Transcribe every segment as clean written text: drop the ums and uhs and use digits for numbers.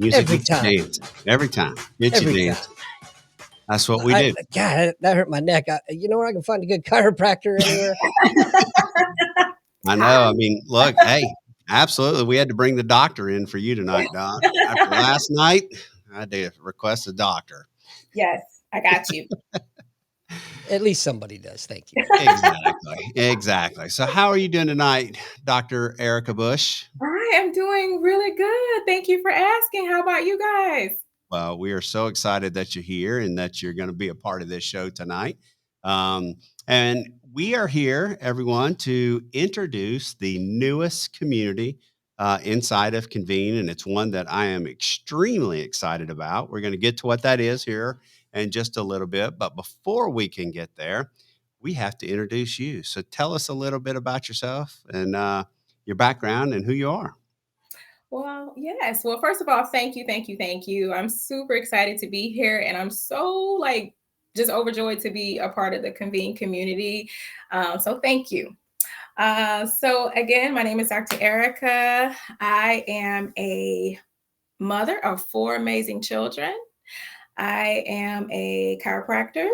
Music Every gets you time. dancing. Every time. Gets you Every time. dancing. That's what we I, do. God, that hurt my neck. You know where I can find a good chiropractor anywhere? I know. I mean, look, hey, absolutely. We had to bring the doctor in for you tonight, Doc. After last night, I had to request a doctor. Yes, I got you. At least somebody does. Thank you. Exactly. Exactly. So how are you doing tonight, Dr. Erika Bush? I am doing really good. Thank you for asking. How about you guys? Well, we are so excited that you're here and that you're going to be a part of this show tonight. And we are here, everyone, to introduce the newest community inside of Convene. And it's one that I am extremely excited about. We're going to get to what that is here in just a little bit. But before we can get there, we have to introduce you. So tell us a little bit about yourself and your background and who you are. Well, yes. Well, first of all, thank you, thank you, thank you. I'm super excited to be here, and I'm so just overjoyed to be a part of the Convene community. So thank you. So again, my name is Dr. Erika. I am a mother of 4 amazing children. I am a chiropractor.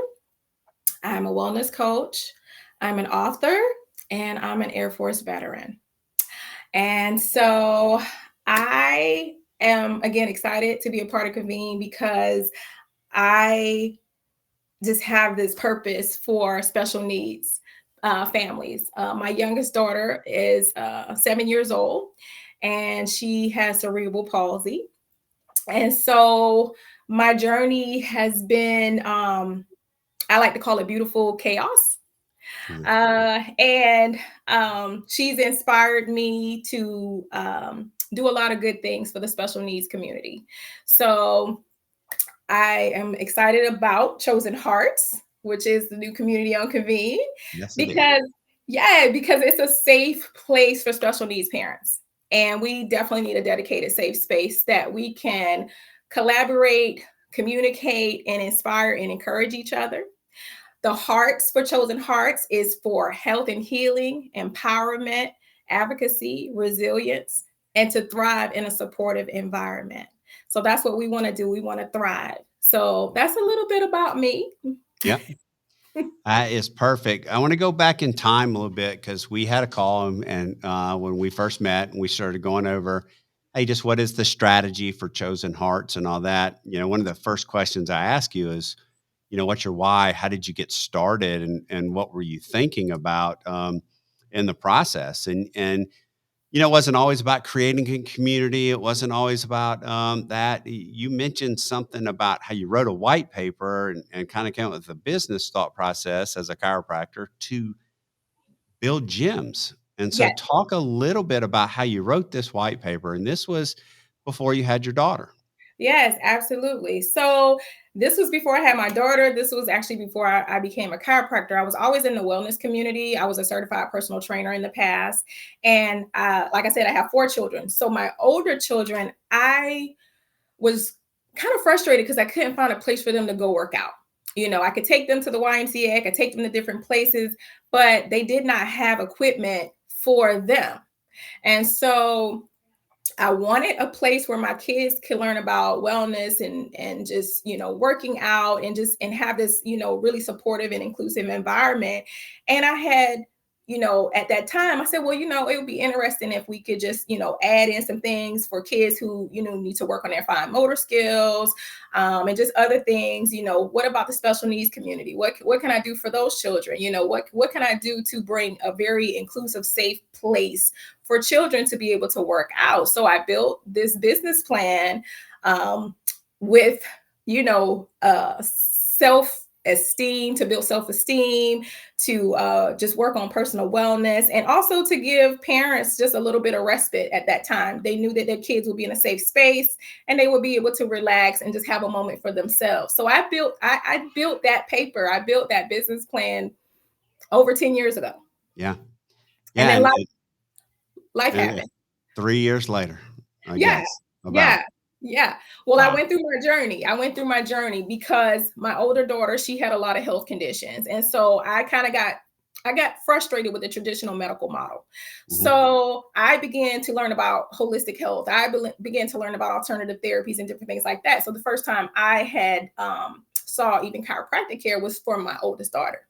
I'm a wellness coach. I'm an author, and I'm an Air Force veteran. And so I am, again, excited to be a part of Convene because I just have this purpose for special needs families. My youngest daughter is 7 years old, and she has cerebral palsy. And so my journey has been, I like to call it beautiful chaos. And she's inspired me to do a lot of good things for the special needs community. So I am excited about Chosen Hearts, which is the new community on Convene, because it's a safe place for special needs parents. And we definitely need a dedicated safe space that we can collaborate, communicate, and inspire and encourage each other. The Hearts for Chosen Hearts is for health and healing, empowerment, advocacy, resilience, and to thrive in a supportive environment. So that's what we want to do. We want to thrive. So that's a little bit about me. Yeah. That is perfect. I want to go back in time a little bit because we had a call and when we first met and we started going over, hey, just what is the strategy for Chosen Hearts and all that? You know, one of the first questions I ask you is, you know, what's your why? How did you get started? And what were you thinking about in the process? And you know, it wasn't always about creating a community. It wasn't always about that. You mentioned something about how you wrote a white paper and kind of came up with a business thought process as a chiropractor to build gyms. And so Yes. talk a little bit about how you wrote this white paper. And this was before you had your daughter. Yes, absolutely. So this was before I had my daughter. This was actually before I became a chiropractor. I was always in the wellness community. I was a certified personal trainer in the past. And like I said, I have 4 children. So my older children, I was kind of frustrated because I couldn't find a place for them to go work out. You know, I could take them to the YMCA, I could take them to different places, but they did not have equipment for them. And so I wanted a place where my kids could learn about wellness and just, you know, working out and have this, you know, really supportive and inclusive environment. And I had, you know, at that time I said, well, you know, it would be interesting if we could just, you know, add in some things for kids who, you know, need to work on their fine motor skills and just other things. You know, what about the special needs community? What can I do for those children? You know, what can I do to bring a very inclusive, safe place for children to be able to work out? So I built this business plan with, you know, self-esteem, to build self-esteem, to just work on personal wellness, and also to give parents just a little bit of respite at that time. They knew that their kids would be in a safe space and they would be able to relax and just have a moment for themselves. So I built that paper. I built that business plan over 10 years ago. Yeah. And then life happened. 3 years later, I Yeah. guess. Yeah. Well, Wow. I went through my journey because my older daughter, she had a lot of health conditions. And so I kind of got I got frustrated with the traditional medical model. Mhm. So I began to learn about holistic health. I began to learn about alternative therapies and different things like that. So the first time I had saw even chiropractic care was for my oldest daughter.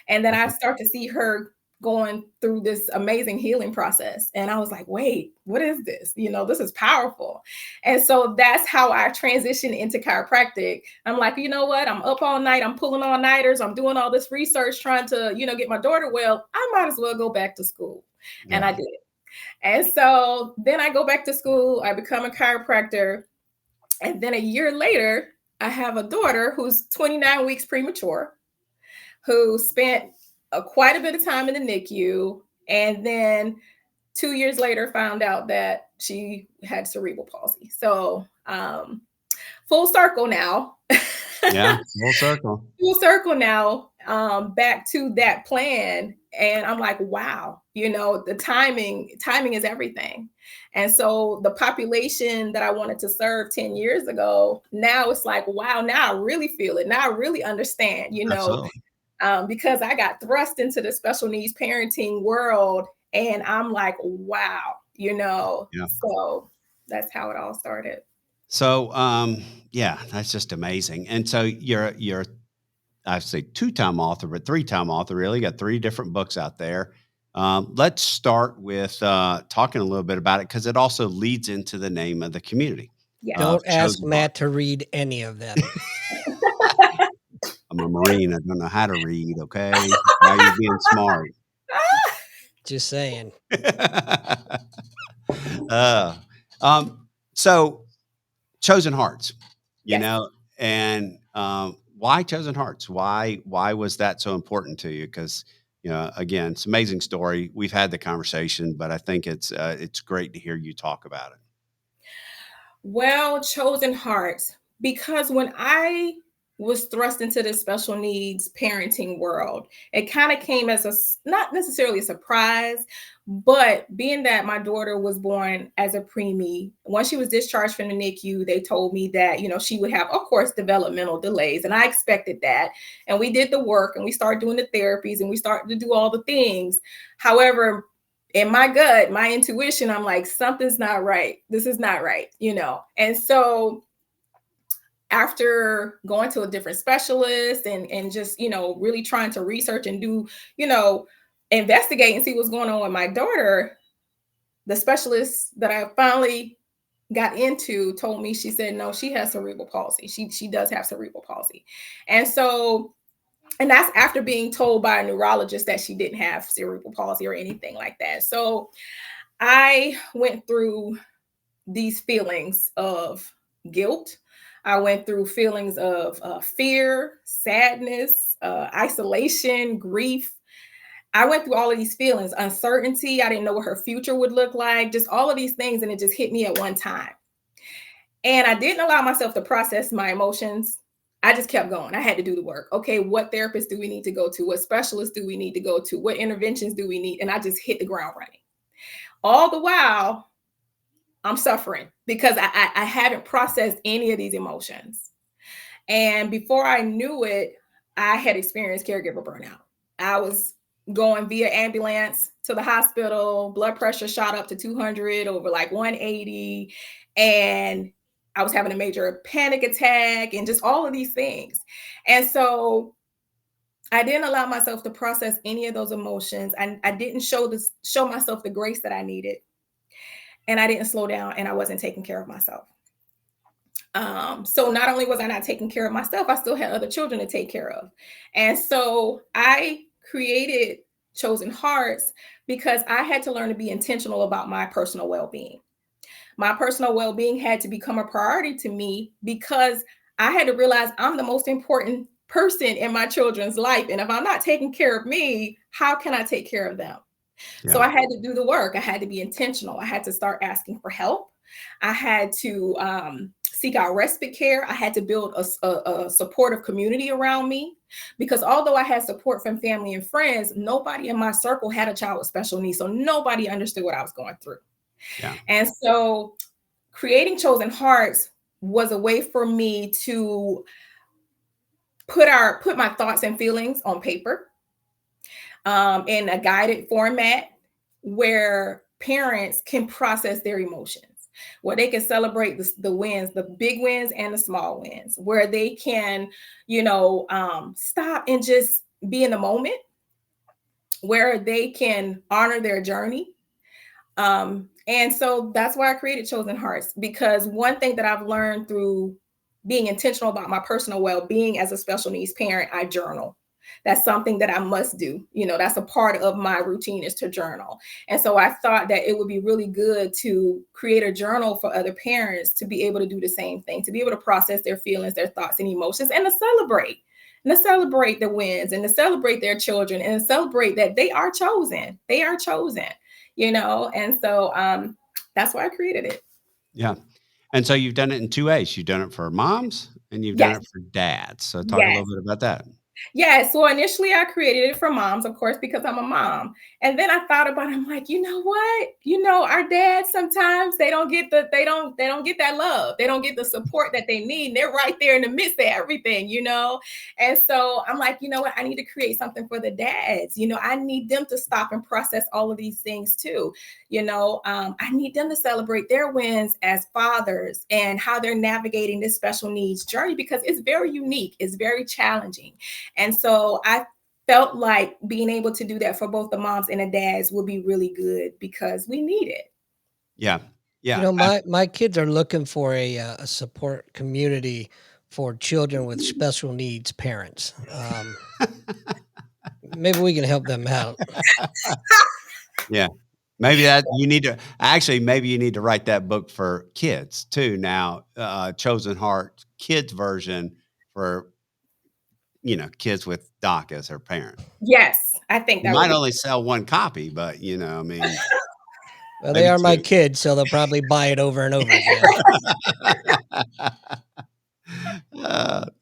And then I Okay. start to see her going through this amazing healing process. And I was like, wait, what is this? This is powerful. And so that's how I transitioned into chiropractic. I'm like, you know what? I'm up all night. I'm pulling all nighters. I'm doing all this research trying to, get my daughter well. I might as well go back to school. And I Yeah. did. And so then I go back to school. I become a chiropractor. And then a year later, I have a daughter who's 29 weeks premature, who spent quite a bit of time in the NICU, and then 2 years later found out that she had cerebral palsy. So full circle now. Yeah. Full circle. Full circle now, back to that plan. And I'm like, wow, the timing is everything. And so the population that I wanted to serve 10 years ago, now it's like, wow, now I really feel it. Now I really understand, Absolutely. because I got thrust into the special needs parenting world. And I'm like, wow, Yeah. so that's how it all started. So, yeah, that's just amazing. And so you're I say two-time author, but three-time author. Really, got three different books out there. Let's start with talking a little bit about it because it also leads into the name of the community Yeah. of Don't ask Chosen Heart. Matt to read any of them. I'm a Marine. I don't know how to read. Okay, why are you being smart? Just saying. uh, um, so Chosen Hearts, Yes. and why Chosen Hearts? Why was that so important to you? Because again, it's an amazing story. We've had the conversation, but I think it's great to hear you talk about it. Well, chosen hearts, because when I was thrust into the special needs parenting world, it kind of came as not necessarily a surprise, but being that my daughter was born as a preemie, once she was discharged from the NICU, they told me that, she would have, of course, developmental delays. And I expected that. And we did the work and we started doing the therapies and we started to do all the things. However, in my gut, my intuition, I'm like, something's not right. This is not right, And so after going to a different specialist and just, really trying to research and do, investigate and see what's going on with my daughter, the specialist that I finally got into told me, she said, no, she has cerebral palsy. She does have cerebral palsy. And so, and that's after being told by a neurologist that she didn't have cerebral palsy or anything like that. So I went through these feelings of guilt. I went through feelings of fear, sadness, isolation, grief. I went through all of these feelings, uncertainty. I didn't know what her future would look like, just all of these things. And it just hit me at one time. And I didn't allow myself to process my emotions. I just kept going. I had to do the work. Okay, what therapist do we need to go to? What specialist do we need to go to? What interventions do we need? And I just hit the ground running. All the while, I'm suffering because I haven't processed any of these emotions. And before I knew it, I had experienced caregiver burnout. I was going via ambulance to the hospital, blood pressure shot up to 200 over like 180. And I was having a major panic attack and just all of these things. And so I didn't allow myself to process any of those emotions. I didn't show myself the grace that I needed. And I didn't slow down and I wasn't taking care of myself. So not only was I not taking care of myself, I still had other children to take care of. And so I created Chosen Hearts because I had to learn to be intentional about my personal well-being. My personal well-being had to become a priority to me because I had to realize I'm the most important person in my children's life. And if I'm not taking care of me, how can I take care of them? So Yeah. I had to do the work. I had to be intentional. I had to start asking for help. I had to seek out respite care. I had to build a supportive community around me because although I had support from family and friends, nobody in my circle had a child with special needs. So nobody understood what I was going through. Yeah. And so creating Chosen Hearts was a way for me to put my thoughts and feelings on paper. in a guided format where parents can process their emotions, where they can celebrate the wins, the big wins and the small wins, where they can, stop and just be in the moment, where they can honor their journey. And so that's why I created Chosen Hearts, because one thing that I've learned through being intentional about my personal well-being as a special needs parent, I journal. That's something that I must do. That's a part of my routine, is to journal. And so I thought that it would be really good to create a journal for other parents to be able to do the same thing, to be able to process their feelings, their thoughts and emotions, and to celebrate. And to celebrate the wins, and to celebrate their children, and to celebrate that they are chosen. They are chosen. And so that's why I created it. Yeah. And so you've done it in 2 ways. You've done it for moms and you've done Yes. it for dads. So talk a Yes. little bit about that. Yeah, so initially I created it for moms, of course, because I'm a mom. And then I thought about it, I'm like, you know what? Our dads sometimes they don't get that love. They don't get the support that they need. They're right there in the midst of everything, And so I'm like, you know what? I need to create something for the dads. I need them to stop and process all of these things too. I need them to celebrate their wins as fathers and how they're navigating this special needs journey, because it's very unique. It's very challenging. And so I felt like being able to do that for both the moms and the dads would be really good, because we need it. Yeah. Yeah. My kids are looking for a support community for children with special needs parents. Maybe we can help them out. Yeah. Maybe maybe you need to write that book for kids too. Now, Chosen Heart kids version for, kids with Doc as her parent. Yes, I think You that would might be. only sell one copy, but I mean, Well, they maybe are my two. kids, so they'll probably buy it over and over again.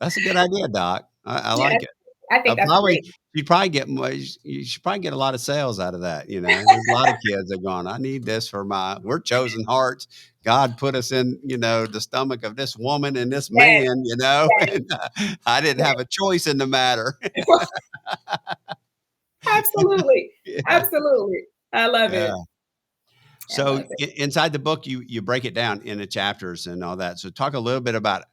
That's a good idea, Doc. I Yes, like it. I think that's great. You probably get more. You should probably get a lot of sales out of that. There's a lot of kids that are going, I need this for we're chosen hearts. God put us in, the stomach of this woman and this Yes, man, yes, and I didn't have a choice in the matter. yes. Absolutely. Yeah. Absolutely. I love Yeah. it. I So love it. inside the book, you break it down into chapters and all that. So talk a little bit about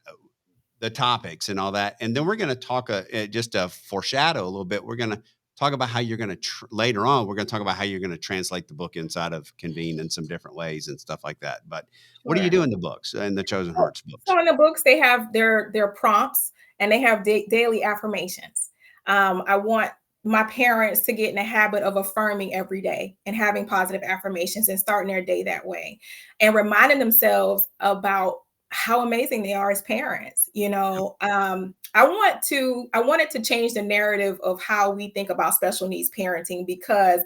the topics and all that, and then we're going to talk just to foreshadow a little bit. We're going to talk about how you're going to later on. We're going to talk about how you're going to translate the book inside of Convene in some different ways and stuff like that. But what do you Sure. do in the books, in the Chosen Hearts books? So in the books, they have their prompts, and they have daily affirmations. I want my parents to get in the habit of affirming every day and having positive affirmations and starting their day that way, and reminding themselves about how amazing they are as parents. I wanted to change the narrative of how we think about special needs parenting, because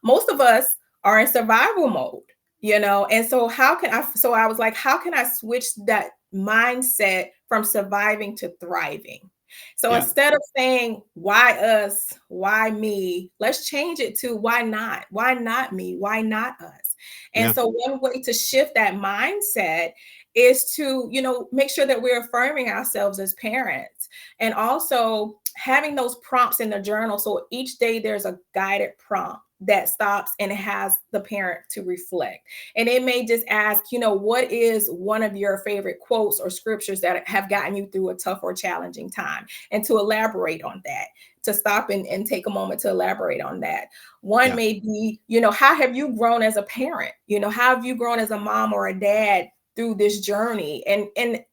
most of us are in survival mode. And so I was like, how can I switch that mindset from surviving to thriving? So Yeah, instead of saying, why us, why me, let's change it to, why not? Why not me? Why not us? And yeah, so one way to shift that mindset is to, make sure that we're affirming ourselves as parents, and also having those prompts in the journal. So each day there's a guided prompt that stops and has the parent to reflect. And it may just ask, what is one of your favorite quotes or scriptures that have gotten you through a tough or challenging time? And to elaborate on that, to stop and take a moment to elaborate on that. One yeah, may be, how have you grown as a parent? How have you grown as a mom or a dad through this journey? And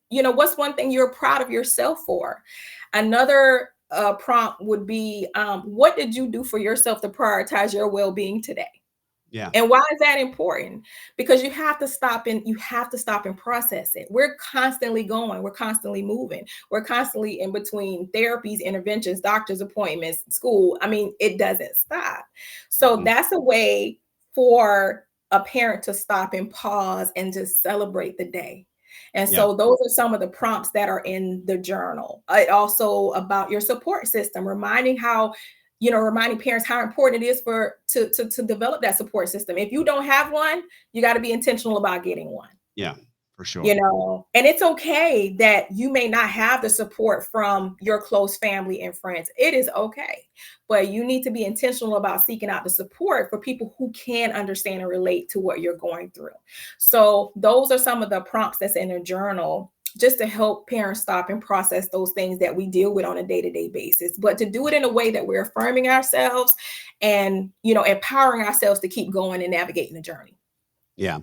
what's one thing you're proud of yourself for? Another prompt would be, what did you do for yourself to prioritize your well-being today? yeah, And why is that important? Because you have to stop and process it. We're constantly going, we're constantly moving, we're constantly in between therapies, interventions, doctor's appointments, school. I mean, it doesn't stop. So mhm, that's a way for a parent to stop and pause and just celebrate the day. And yeah, so those are some of the prompts that are in the journal. It also about your support system, reminding parents how important it is to develop that support system. If you don't have one, you got to be intentional about getting one. yeah. For sure. you know, and it's okay that you may not have the support from your close family and friends. It is okay, but you need to be intentional about seeking out the support for people who can understand and relate to what you're going through. So those are some of the prompts that's in a journal, just to help parents stop and process those things that we deal with on a day-to-day basis, but to do it in a way that we're affirming ourselves and, you know, empowering ourselves to keep going and navigating the journey. Yeah.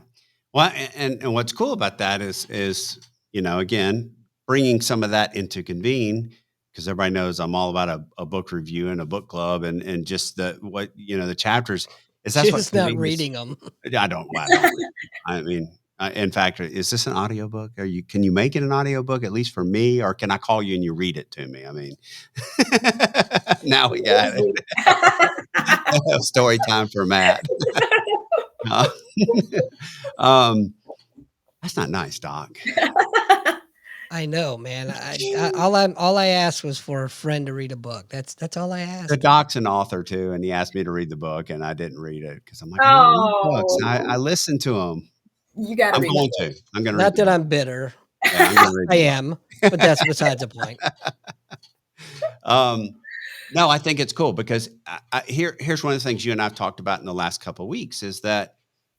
Well, and what's cool about that is, again, bringing some of that into Convene, because everybody knows I'm all about a book review and a book club and just the chapters is that's what Just not Convene is. reading them. I don't read. I mean, in fact, is this an audiobook? Can you make it an audiobook at least for me, or can I call you and you read it to me? I mean, now we got it. Story time for Matt. Uh, um, that's not nice, Doc. I know, man. All I asked was for a friend to read a book. That's all I The asked. Doc's an author too, and he asked me to read the book, and I didn't read it because I'm like, I don't read books. I Oh, listen to them. you got to I'm read going the to. I'm going to read Not the that book. I'm bitter. Yeah, I'm going to read I the book. am, but that's besides the point. Um, no, I think it's cool because here's one of the things you and I've talked about in the last couple of weeks is that,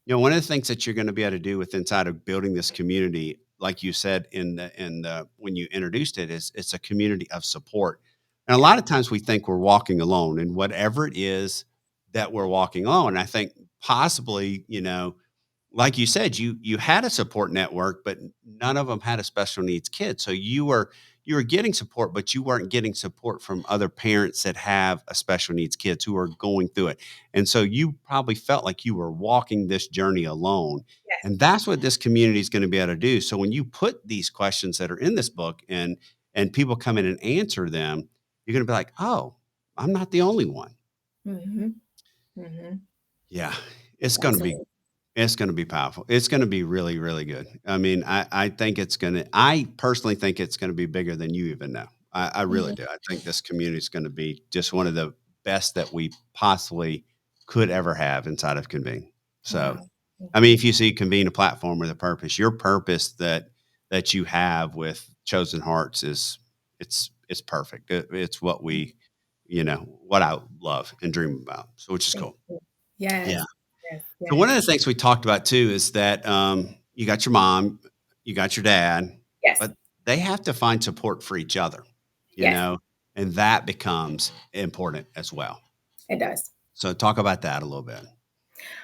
one of the things that you're going to be able to do with inside of building this community, like you said in the when you introduced it, is it's a community of support. And a lot of times we think we're walking alone, and whatever it is that we're walking alone, I think possibly, like you said, you had a support network, but none of them had a special needs kid. So you were getting support, but you weren't getting support from other parents that have a special needs kids who are going through it. And so you probably felt like you were walking this journey alone. Yes. And that's what this community is going to be able to do. So when you put these questions that are in this book and people come in and answer them, you're going to be like, oh, I'm not the only one. Mm-hmm. Mm-hmm. Yeah. It's going to be Absolutely. It's gonna be powerful. It's gonna be really, really good. I mean, I personally think it's gonna be bigger than you even know. I really Mhm. do. I think this community is gonna be just one of the best that we possibly could ever have inside of Convene. So, Wow. I mean, Mhm. if you see Convene a platform with a purpose, your purpose that you have with Chosen Hearts it's perfect. It's what what I love and dream about. So, which is Thank cool. you. Yeah. Yes. Yes. So one of Yes. the things we talked about too is that you got your mom, you got your dad, Yes. but they have to find support for each other, you Yes. know, and that becomes important as well. It does. So talk about that a little bit.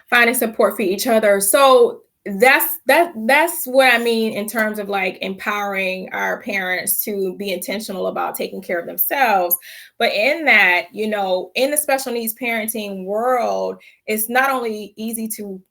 Finding support for each other. So that's what I mean in terms of like empowering our parents to be intentional about taking care of themselves. But in that, you know, in the special needs parenting world, it's not only easy to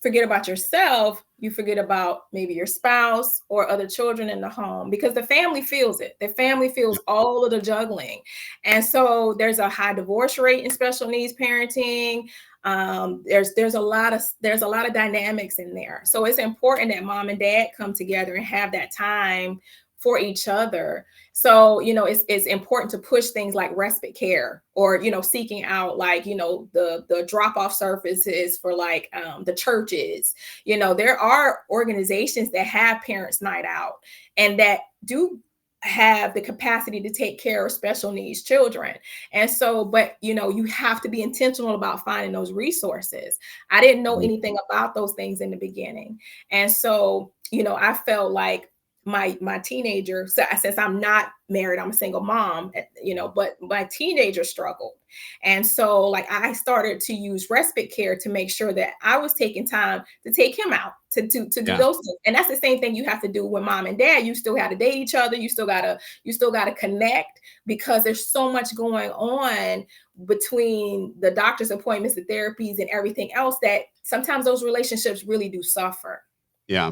forget about yourself, you forget about maybe your spouse or other children in the home because the family feels it. The family feels all of the juggling. And so there's a high divorce rate in special needs parenting. There's a lot of dynamics in there. So it's important that mom and dad come together and have that time for each other. So, you know, it's important to push things like respite care or, you know, seeking out like, you know, the drop-off services for like the churches. You know, there are organizations that have parents night out and that do have the capacity to take care of special needs children. And so, but you know, you have to be intentional about finding those resources. I didn't know Mhm. anything about those things in the beginning. And so, you know, I felt like my teenager, so since I'm not married, I'm a single mom, you know, but my teenager struggled. And so like I started to use respite care to make sure that I was taking time to take him out to do Yeah. those things. And that's the same thing you have to do with mom and dad. You still have to date each other, you still gotta connect because there's so much going on between the doctor's appointments, the therapies, and everything else that sometimes those relationships really do suffer. Yeah.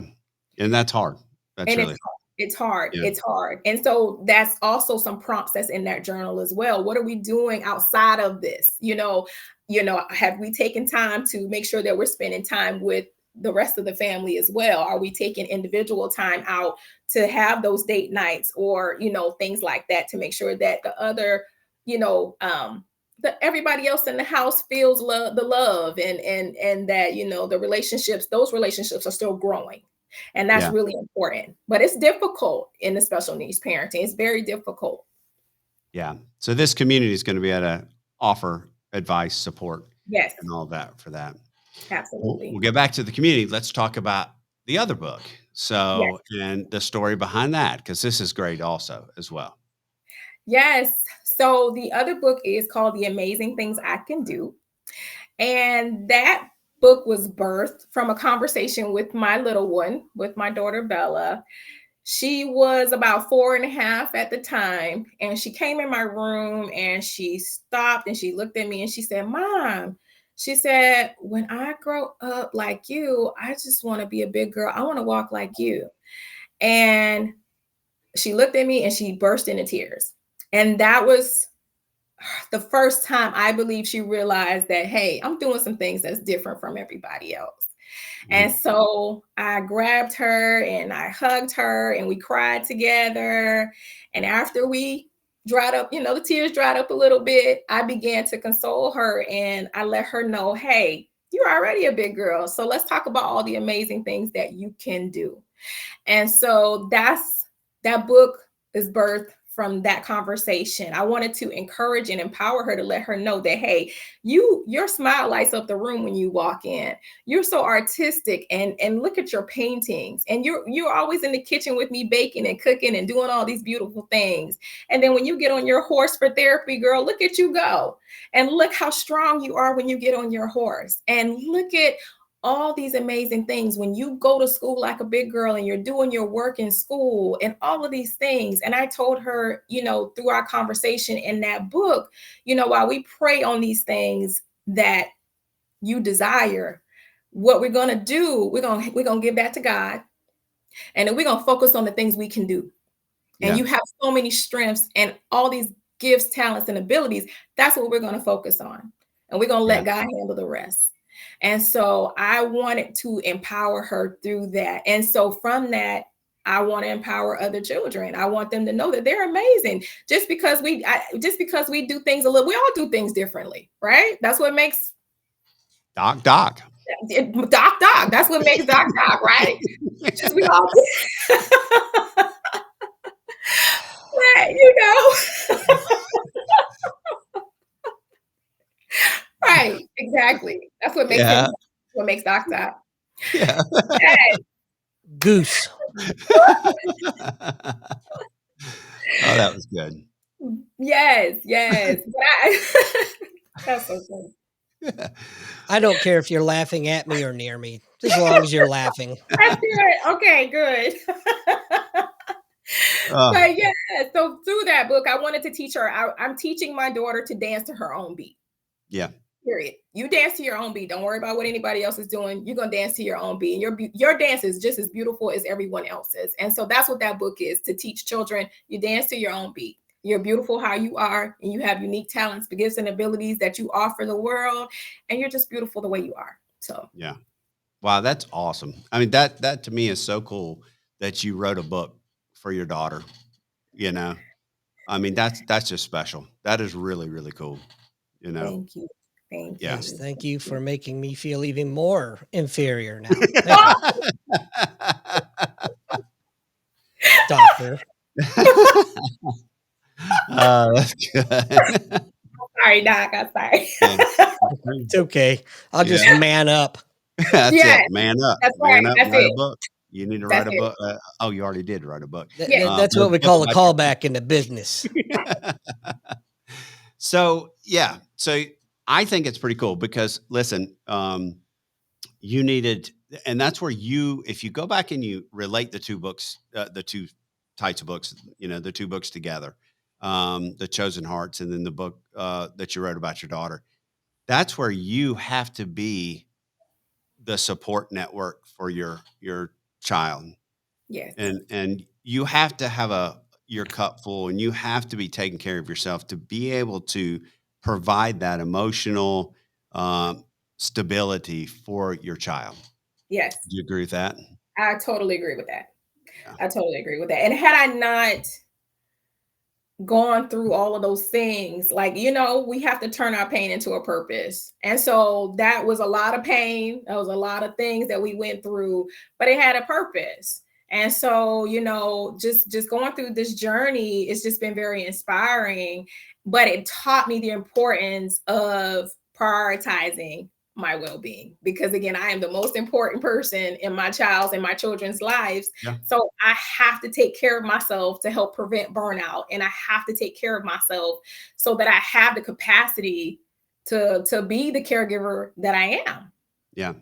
And that's hard. That's And really hard. it's hard. Yeah. It's hard. And so that's also some prompts that's in that journal as well. What are we doing outside of this? Have we taken time to make sure that we're spending time with the rest of the family as well? Are we taking individual time out to have those date nights or, you know, things like that to make sure that the other, you know, that everybody else in the house feels the love and that, you know, those relationships are still growing. And that's Yeah. really important. But it's difficult in the special needs parenting. It's very difficult. Yeah. So this community is going to be able to offer advice, support, Yes, and all that for that. We'll absolutely. get back to the community. Let's talk about the other book. Yes. So, and the story behind that, because this is great also as well. Yes. So the other book is called The Amazing Things I Can Do. And that book was birthed from a conversation with my little one, with my daughter Bella. She was about 4.5 at the time, and she came in my room and she stopped and she looked at me and she said, Mom, she said, when I grow up like you, I just want to be a big girl. I want to walk like you. And she looked at me and she burst into tears. And that was the first time I believe she realized that, hey, I'm doing some things that's different from everybody else. And Mhm. so I grabbed her and I hugged her and we cried together. And after we dried up, the tears dried up a little bit, I began to console her and I let her know, hey, you're already a big girl. So let's talk about all the amazing things that you can do. And so that book is birthed from that conversation. I wanted to encourage and empower her to let her know that, hey, your smile lights up the room when you walk in. You're so artistic, and look at your paintings. And you're always in the kitchen with me baking and cooking and doing all these beautiful things. And then when you get on your horse for therapy, girl, look at you go. And look how strong you are when you get on your horse. And look at all these amazing things when you go to school like a big girl and you're doing your work in school and all of these things. And I told her, through our conversation in that book, while we pray on these things that you desire, what we're going to do, we're going to give that to God. And then we're going to focus on the things we can do. And Yeah. you have so many strengths and all these gifts, talents, and abilities. That's what we're going to focus on. And we're going to Yeah. let God handle the rest. And so I wanted to empower her through that. And so from that, I want to empower other children. I want them to know that they're amazing. Just because we do things we all do things differently, right? That's what makes Doc. Doc. That's what makes Doc, right? Just we all right, right, exactly. That's what makes Yeah. him. What makes Doc. Yeah. Yes. Goose. Oh, that was good. Yes. But that's so funny. I don't care if you're laughing at me or near me, as long as you're laughing. That's good. Okay, good. Oh, But yeah, so through that book, I wanted to teach her. I'm teaching my daughter to dance to her own beat. yeah. Period. You dance to your own beat. Don't worry about what anybody else is doing. You're gonna dance to your own beat, and your dance is just as beautiful as everyone else's. And so that's what that book is, to teach children. You dance to your own beat. You're beautiful how you are, and you have unique talents, gifts, and abilities that you offer the world, and you're just beautiful the way you are. So Yeah. Wow, that's awesome. I mean, that to me is so cool that you wrote a book for your daughter, you know? I mean, that's just special. That is really, really cool, you know? thank you, thank Yeah. Yes, you. thank you for making me feel even more inferior now. Thank you, doctor. Oh, that's good. Sorry, Doc. I'm sorry. Yeah. It's okay. I'll just Yeah. man up. That's Yes, it. Man up. that's Man right. up, That's write a it. book. You need to That's write a it. book. Oh, you already did write a book. Yes. That's But a what we book call a about your callback in the business. So, yeah. So I think it's pretty cool because listen, you needed, and that's where if you go back and you relate the two books, the two types of books, the two books together, The Chosen Hearts and then the book that you wrote about your daughter, that's where you have to be the support network for your child. Yes. And you have to have your cup full and you have to be taking care of yourself to be able to provide that emotional stability for your child. Yes. Do you agree with that? I totally agree with that. Yeah. I totally agree with that. And had I not gone through all of those things, like, we have to turn our pain into a purpose. And so that was a lot of pain. That was a lot of things that we went through, but it had a purpose. And so, just going through this journey, it's just been very inspiring, but it taught me the importance of prioritizing my well-being, because again, I am the most important person in my child's and my children's lives. Yeah. So I have to take care of myself to help prevent burnout, and I have to take care of myself so that I have the capacity to be the caregiver that I am. Yeah.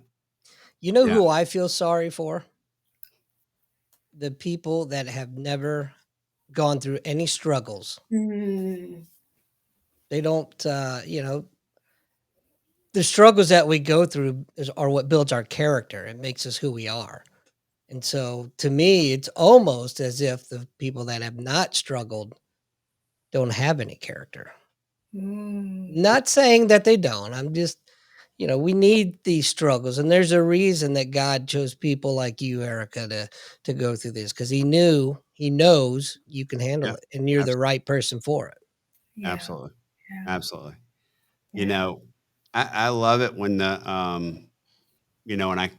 You know Yeah. who I feel sorry for? The people that have never gone through any struggles. Mm. They don't, the struggles that we go through are what builds our character. It makes us who we are. And so to me, it's almost as if the people that have not struggled don't have any character. Mm. Not saying that they don't. I'm just, we need these struggles. And there's a reason that God chose people like you, Erica, to go through this, because he knows you can handle Yeah. it and you're the Absolutely. right person for it. Yeah. Absolutely. Yeah. Absolutely. You Yeah. know, I love it when when I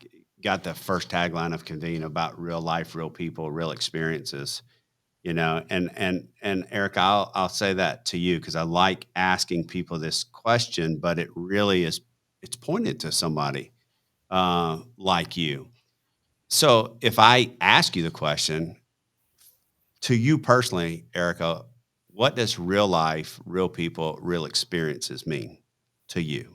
got the first tagline of Convene about real life, real people, real experiences, and Eric, I'll say that to you because I like asking people this question, but it really it's pointed to somebody like you. So if I ask you the question to you personally, Erica, what does real life, real people, real experiences mean to you?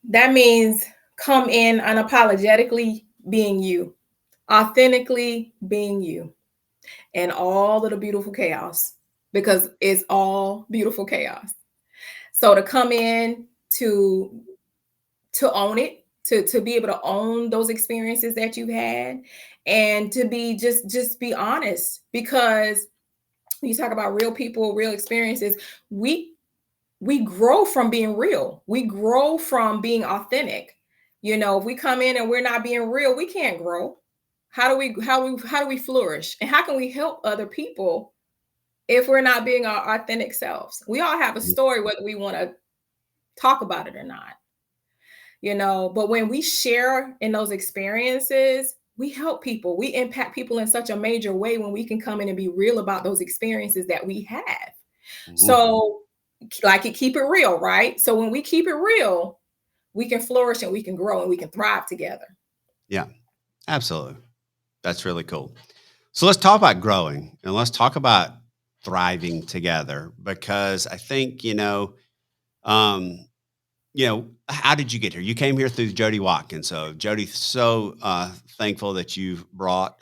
That means come in unapologetically being you, authentically being you, and all of the beautiful chaos, because it's all beautiful chaos. So to come in to own it, to be able to own those experiences that you've had, and to be just be honest, because you talk about real people, real experiences. We grow from being real. We grow from being authentic. If we come in and we're not being real, we can't grow. How do we flourish? And how can we help other people if we're not being our authentic selves? We all have a Mhm. story, whether we want to talk about it or not. But when we share in those experiences, we help people. We impact people in such a major way when we can come in and be real about those experiences that we have. Mhm. So, keep it real, right? So when we keep it real, we can flourish and we can grow and we can thrive together. Yeah, absolutely. That's really cool. So let's talk about growing and let's talk about thriving together because I think, um, how did you get here? You came here through Jody Watkins. So Jody, so thankful that you've brought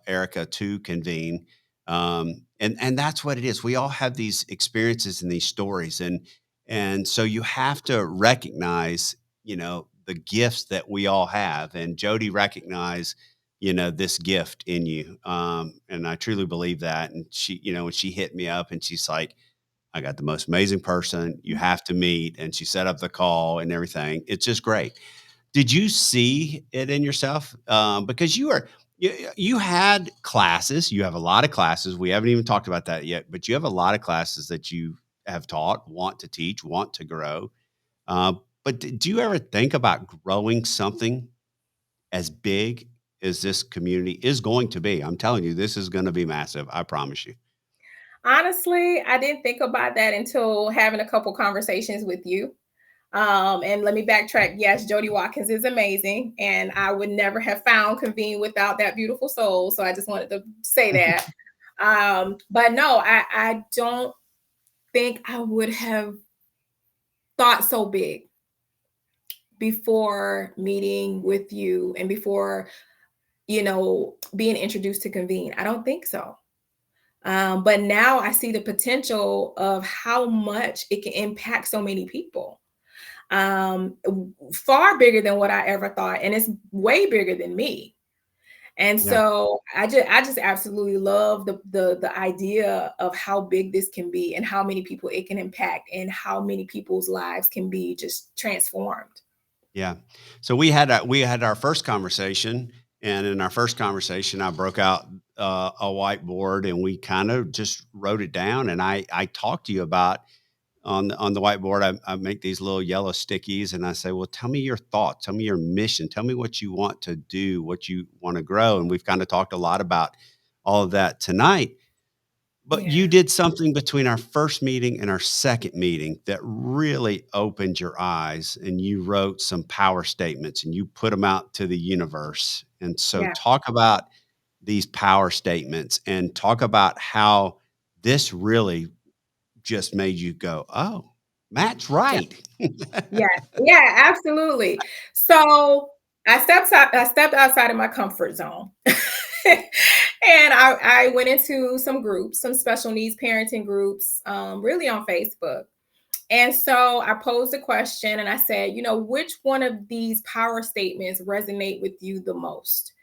Erica to Convene. And that's what it is. We all have these experiences and these stories. And so you have to recognize, the gifts that we all have. And Jody recognized, this gift in you. And I truly believe that. And she, when she hit me up and she's like, I got the most amazing person you have to meet. And she set up the call and everything. It's just great. Did you see it in yourself? Because you had classes, you have a lot of classes. We haven't even talked about that yet, but you have a lot of classes that you have taught, want to teach, want to grow. Uh, but do you ever think about growing something as big as this community is going to be? I'm telling you, this is going to be massive. I promise you. Honestly, I didn't think about that until having a couple conversations with you. And let me backtrack. Yes, Jody Watkins is amazing, and I would never have found Convene without that beautiful soul. So I just wanted to say that. But no, I don't think I would have thought so big before meeting with you and before, being introduced to Convene. I don't think so. But now I see the potential of how much it can impact so many people. Far bigger than what I ever thought, and it's way bigger than me. And Yeah. so I just absolutely love the idea of how big this can be and how many people it can impact and how many people's lives can be just transformed. Yeah. So we had our first conversation, and in our first conversation, I broke out a whiteboard and we kind of just wrote it down. And I talked to you about on the whiteboard. I make these little yellow stickies and I say, well, tell me your thoughts, tell me your mission, tell me what you want to do, what you want to grow. And we've kind of talked a lot about all of that tonight. But Yeah. you did something between our first meeting and our second meeting that really opened your eyes, and you wrote some power statements and you put them out to the universe. And so Yeah. talk about these power statements and talk about how this really just made you go, "Oh, Matt's Yeah. right." Yeah. Yeah, absolutely. So I stepped outside of my comfort zone. And I went into some groups, some special needs parenting groups, really on Facebook. And so I posed a question and I said, which one of these power statements resonate with you the most?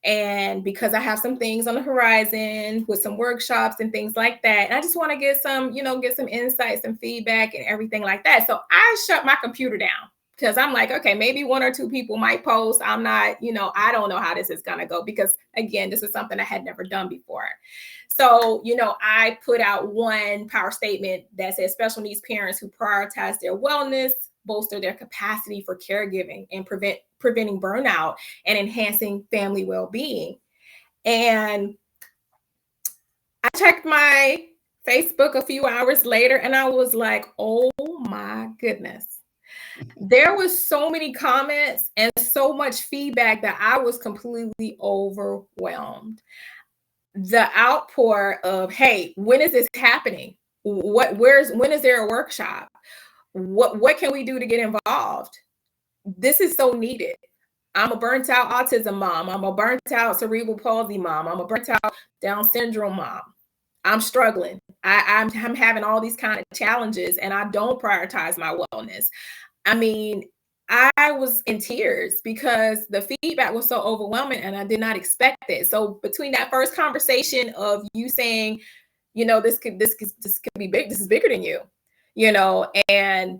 And because I have some things on the horizon with some workshops and things like that, and I just want to get some, get some insights and feedback and everything like that. So I shut my computer down because I'm like, okay, maybe one or two people might post. I'm not, I don't know how this is going to go because again, this is something I had never done before. So, I put out one power statement that says special needs parents who prioritize their wellness, bolster their capacity for caregiving, and preventing burnout and enhancing family well-being. And I checked my Facebook a few hours later and I was like, oh my goodness. There was so many comments and so much feedback that I was completely overwhelmed. The outpour of, hey, when is this happening? When is there a workshop? What can we do to get involved? This is so needed. I'm a burnt out autism mom. I'm a burnt out cerebral palsy mom. I'm a burnt out Down syndrome mom. I'm struggling. I'm having all these kind of challenges and I don't prioritize my wellness. I mean, I was in tears because the feedback was so overwhelming and I did not expect it. So between that first conversation of you saying, this could be big, this is bigger than you, and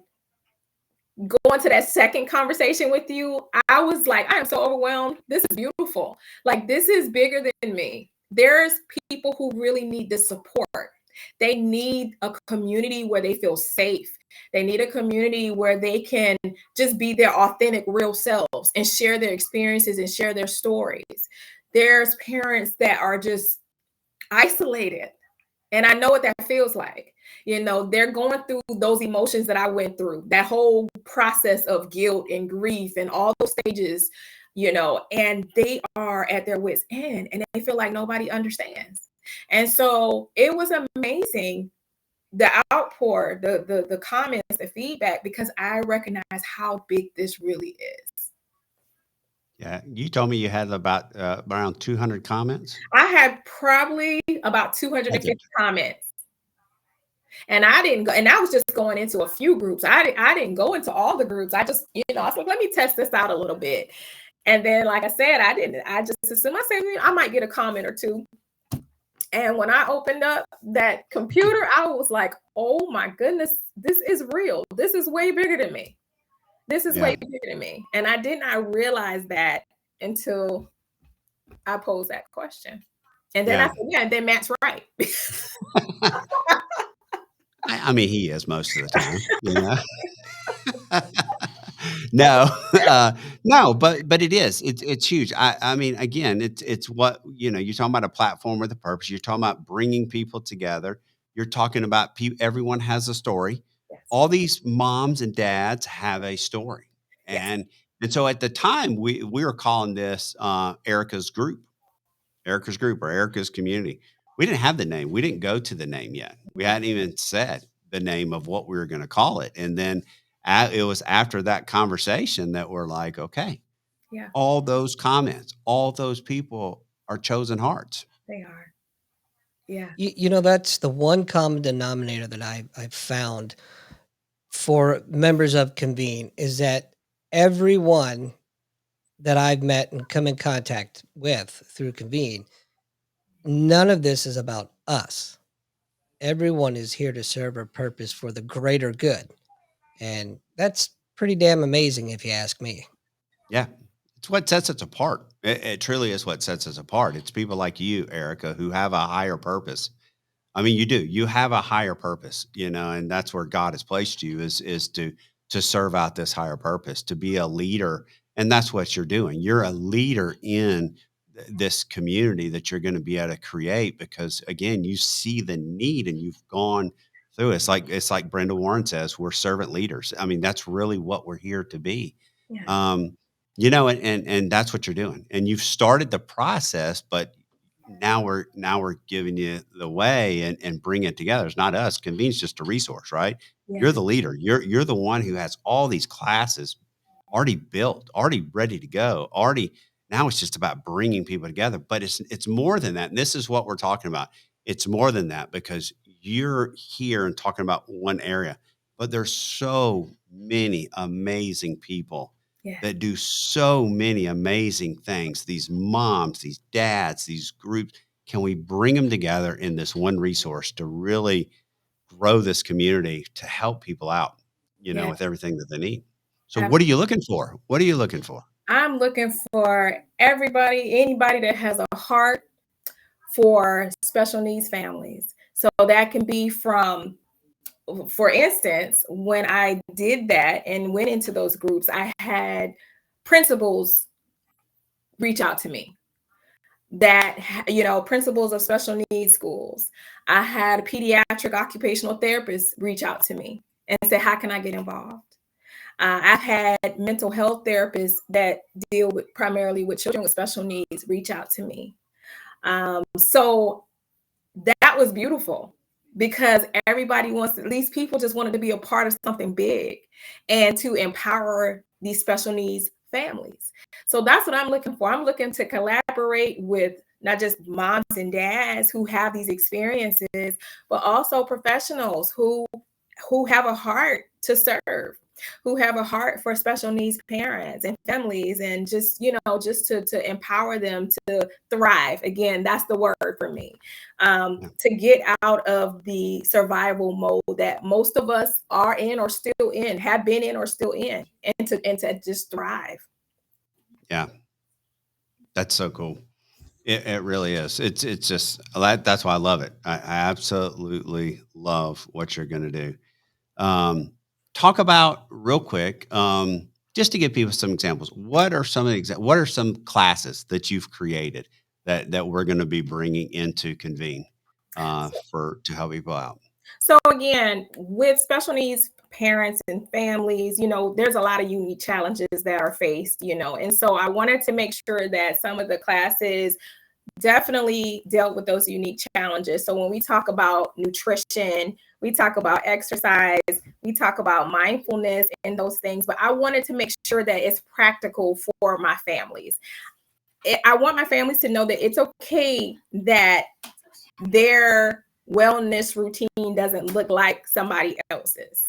going to that second conversation with you, I was like, I am so overwhelmed. This is beautiful. Like, this is bigger than me. There's people who really need the support. They need a community where they feel safe. They need a community where they can just be their authentic, real selves and share their experiences and share their stories. There's parents that are just isolated. And I know what that feels like. They're going through those emotions that I went through, that whole process of guilt and grief and all those stages, and they are at their wits' end and they feel like nobody understands. And so it was amazing, the outpour, the comments, the feedback, because I recognize how big this really is. Yeah, you told me you had about around 200 comments. I had probably about 250 comments. And I didn't go, and I was just going into a few groups. I didn't go into all the groups. I just, I was like, let me test this out a little bit. And then, like I said, I just assumed, I said, I might get a comment or two. And when I opened up that computer, I was like, oh my goodness, this is real. This is way bigger than me. This is way bigger than me. And I did not realize that until I posed that question. And then I said, yeah, and then Matt's right. I mean, he is most of the time, No, no, but it is. It's huge. I mean, again, it's what you're talking about, a platform with a purpose. You're talking about bringing people together. You're talking about everyone has a story. Yes. All these moms and dads have a story, Yes. and so at the time we were calling this Erika's group or Erika's community. We didn't have the name. We didn't go to the name yet. We hadn't even said the name of what we were going to call it. And then it was after that conversation that we're like, okay, Yeah, all those comments, all those people are chosen hearts. they are. Yeah. That's the one common denominator that I've found for members of Convene is that everyone that I've met and come in contact with through Convene, none of this is about us. Everyone is here to serve a purpose for the greater good. And that's pretty damn amazing if you ask me. Yeah, It's what sets us apart. It truly is what sets us apart. It's people like you, Erica, who have a higher purpose. I mean, you do. You have a higher purpose, and that's where God has placed you is to serve out this higher purpose, to be a leader, and that's what you're doing. You're a leader in this community that you're going to be able to create because again, you see the need and you've gone through it. It's like Brenda Warren says, we're servant leaders. I mean, that's really what we're here to be. Yeah. Um, and that's what you're doing. And you've started the process, but now we're giving you the way and bring it together. It's not us. Convene's just a resource, right? You're Yeah. the leader. You're the one who has all these classes already built, already ready to go, already. Now it's just about bringing people together. But it's more than that. And this is what we're talking about. It's more than that because you're here and talking about one area, but there's so many amazing people Yeah. that do so many amazing things. These moms, these dads, these groups. Can we bring them together in this one resource to really grow this community to help people out, Yeah. with everything that they need? So what are Absolutely. you looking for? What are you looking for? I'm looking for anybody that has a heart for special needs families. So that can be from, for instance, when I did that and went into those groups, I had principals reach out to me principals of special needs schools. I had pediatric occupational therapists reach out to me and say, how can I get involved? I've had mental health therapists that deal primarily with children with special needs reach out to me. So that was beautiful because everybody wants, at least people just wanted to be a part of something big and to empower these special needs families. So that's what I'm looking for. I'm looking to collaborate with not just moms and dads who have these experiences, but also professionals who have a heart to serve, who have a heart for special needs parents and families, and just to empower them to thrive. Again, that's the word for me. Yeah. To get out of the survival mode that most of us are in or still in, have been in or still in, and to just thrive. Yeah. That's so cool. It really is. It's just that's why I love it. I absolutely love what you're going to do. Um, Talk about real quick, just to give people some examples. What are some of the what are some classes that you've created that we're going to be bringing into Convene for to help people out? So again, with special needs parents and families, there's a lot of unique challenges that are faced, and so I wanted to make sure that some of the classes definitely dealt with those unique challenges. So when we talk about nutrition, we talk about exercise, we talk about mindfulness and those things, but I wanted to make sure that it's practical for my families. I want my families to know that it's okay that their wellness routine doesn't look like somebody else's.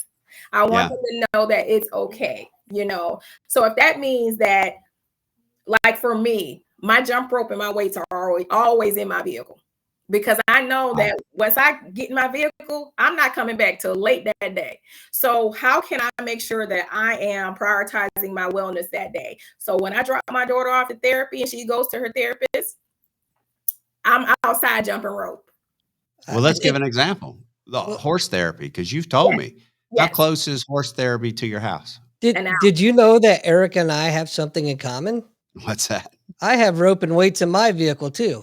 I want Yeah. them to know that it's okay, So if that means that, like for me, my jump rope and my weights are always in my vehicle because I know Wow. that once I get in my vehicle, I'm not coming back till late that day. So how can I make sure that I am prioritizing my wellness that day? So when I drop my daughter off at therapy and she goes to her therapist, I'm outside jumping rope. Well, I let's give think an example. The well, horse therapy, because you've told Yes, me. How yes. close is horse therapy to your house? And did you know that Eric and I have something in common? What's that? I have rope and weights in my vehicle too.